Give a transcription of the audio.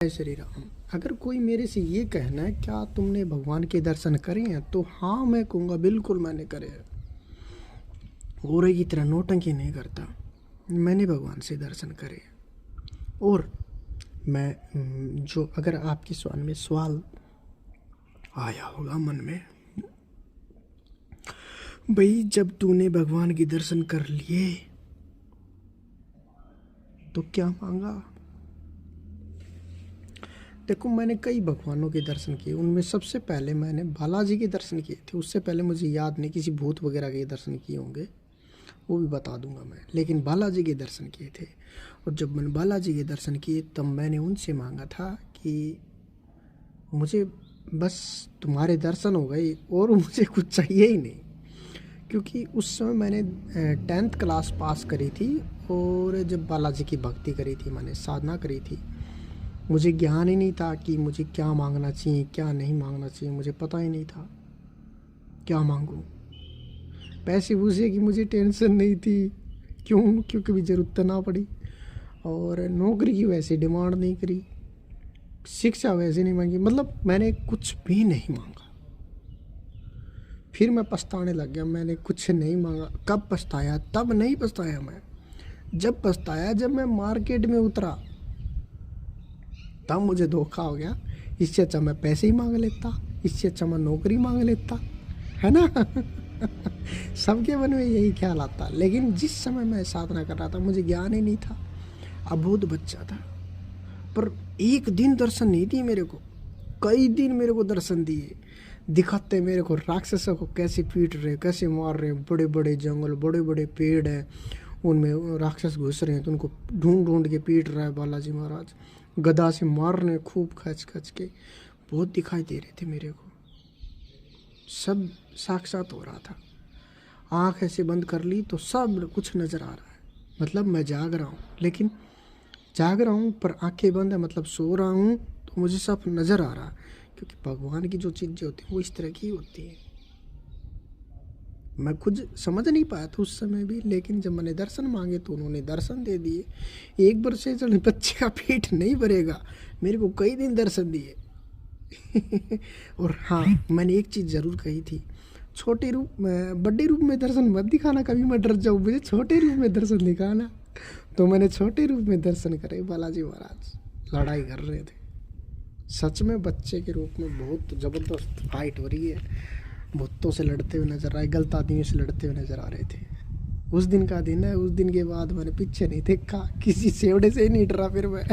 जय श्री राम। अगर कोई मेरे से ये कहना है क्या तुमने भगवान के दर्शन करे हैं, तो हाँ मैं कहूँगा बिल्कुल मैंने करे हैं। गोरे की तरह नौटंकी नहीं करता, मैंने भगवान से दर्शन करे हैं। और मैं जो अगर आपके सवाल में सवाल आया होगा मन में, भाई जब तूने भगवान के दर्शन कर लिए तो क्या मांगा। देखो, मैंने कई भगवानों के दर्शन किए, उनमें सबसे पहले मैंने बालाजी के दर्शन किए थे। उससे पहले मुझे याद नहीं किसी भूत वगैरह के दर्शन किए होंगे, वो भी बता दूंगा मैं, लेकिन बालाजी के दर्शन किए थे। और जब मैंने बालाजी के दर्शन किए तब मैंने उनसे मांगा था कि मुझे बस तुम्हारे दर्शन हो गए और मुझे कुछ चाहिए ही नहीं। क्योंकि उस समय मैंने 10th क्लास पास करी थी और जब बालाजी की भक्ति करी थी, मैंने साधना करी थी, मुझे ज्ञान ही नहीं था कि मुझे क्या मांगना चाहिए क्या नहीं मांगना चाहिए। मुझे पता ही नहीं था क्या मांगूं। पैसे वूसे की मुझे टेंशन नहीं थी, क्योंकि कभी ज़रूरत ना पड़ी। और नौकरी की वैसे डिमांड नहीं करी, शिक्षा वैसे नहीं मांगी, मतलब मैंने कुछ भी नहीं मांगा। फिर मैं पछताने लग गया, मैंने कुछ नहीं मांगा। कब पछताया? तब नहीं पछताया मैं, जब पछताया जब मैं मार्केट में उतरा, तब मुझे धोखा हो गया। इससे अच्छा मैं पैसे ही मांग लेता, इससे अच्छा मैं नौकरी मांग लेता, है ना। सबके मन में यही ख्याल आता। लेकिन जिस समय मैं साधना कर रहा था मुझे ज्ञान ही नहीं था, अबोध बच्चा था। पर एक दिन दर्शन नहीं दिए मेरे को, कई दिन मेरे को दर्शन दिए, दिखाते मेरे को राक्षसों को कैसे पीट रहे, कैसे मार रहे। बड़े बड़े जंगल, बड़े बड़े पेड़ हैं, उनमें राक्षस घुस रहे हैं, तो उनको ढूंढ ढूंढ के पीट रहा है बालाजी महाराज। गदा से मार रहे हैं खूब खच खच के। बहुत दिखाई दे रहे थे मेरे को, सब साक्षात हो रहा था। आँख ऐसे बंद कर ली तो सब कुछ नज़र आ रहा है। मतलब मैं जाग रहा हूँ, लेकिन जाग रहा हूँ पर आंखें बंद है, मतलब सो रहा हूँ तो मुझे सब नज़र आ रहा है। क्योंकि भगवान की जो चीज़ें होती हैं वो इस तरह की होती हैं। मैं खुद समझ नहीं पाया था उस समय भी, लेकिन जब मैंने दर्शन मांगे तो उन्होंने दर्शन दे दिए। एक बार से चल बच्चे का पेट नहीं भरेगा, मेरे को कई दिन दर्शन दिए। और हाँ, मैंने एक चीज़ ज़रूर कही थी, छोटे रूप में बड़े रूप में दर्शन मत दिखाना, कभी मैं डर जाऊँ, मुझे छोटे रूप में दर्शन दिखाना। तो मैंने छोटे रूप में दर्शन करे। बालाजी महाराज लड़ाई कर रहे थे, सच में बच्चे के रूप में बहुत ज़बरदस्त फाइट हो रही है। भूतों से लड़ते हुए नजर आए, गलत आदमियों से लड़ते हुए नजर आ रहे थे। उस दिन का दिन है, उस दिन के बाद मैंने पीछे नहीं देखा, किसी सेवड़े से ही नहीं डरा फिर मैं।